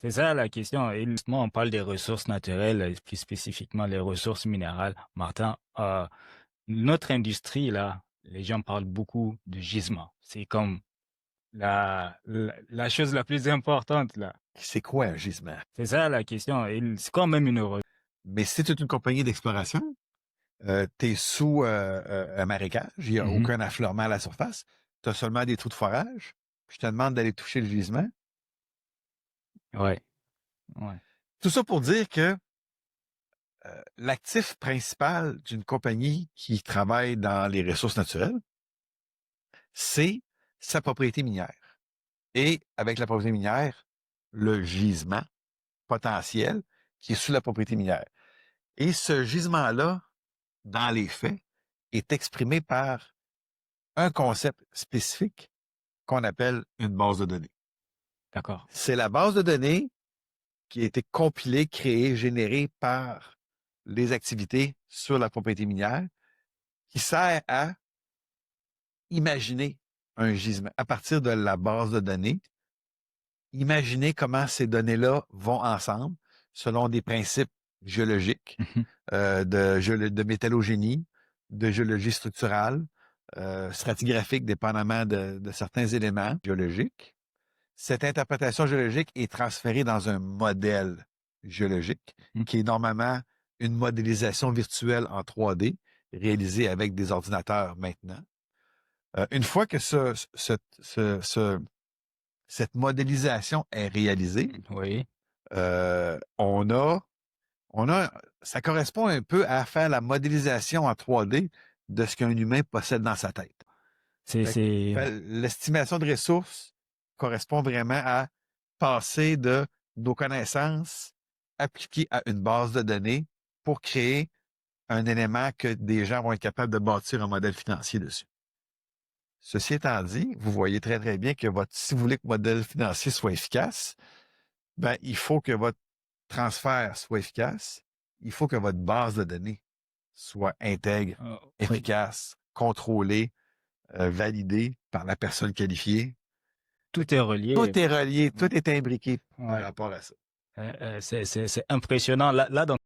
C'est ça la question. Et justement, on parle des ressources naturelles, plus spécifiquement les ressources minérales. Martin, notre industrie, là, les gens parlent beaucoup de gisement. C'est comme la chose la plus importante, là. C'est quoi un gisement? C'est ça la question. Et c'est quand même une Mais si tu es une compagnie d'exploration, tu es sous un marécage, il n'y a Mhm. aucun affleurement à la surface, tu as seulement des trous de forage, puis je te demande d'aller toucher le gisement. Ouais, ouais. Tout ça pour dire que l'actif principal d'une compagnie qui travaille dans les ressources naturelles, c'est sa propriété minière. Et avec la propriété minière, le gisement potentiel qui est sous la propriété minière. Et ce gisement-là, dans les faits, est exprimé par un concept spécifique qu'on appelle une base de données. D'accord. C'est la base de données qui a été compilée, créée, générée par les activités sur la propriété minière, qui sert à imaginer un gisement. À partir de la base de données, imaginer comment ces données-là vont ensemble selon des principes géologiques, Mhm. de métallogénie, de géologie structurale, stratigraphique, dépendamment de certains éléments géologiques. Cette interprétation géologique est transférée dans un modèle géologique, Mhm. qui est normalement une modélisation virtuelle en 3D, réalisée avec des ordinateurs maintenant. Une fois que cette modélisation est réalisée, Oui. on a, ça correspond un peu à faire la modélisation en 3D de ce qu'un humain possède dans sa tête. C'est, L'estimation de ressources correspond vraiment à passer de nos connaissances appliquées à une base de données pour créer un élément que des gens vont être capables de bâtir un modèle financier dessus. Ceci étant dit, vous voyez très, très bien que si vous voulez que votre modèle financier soit efficace, ben, il faut que votre transfert soit efficace. Il faut que votre base de données soit intègre, oui. efficace, contrôlée, validée par la personne qualifiée. Tout est relié. Tout est relié, tout est imbriqué par Ouais. rapport à ça. C'est impressionnant. Là, dans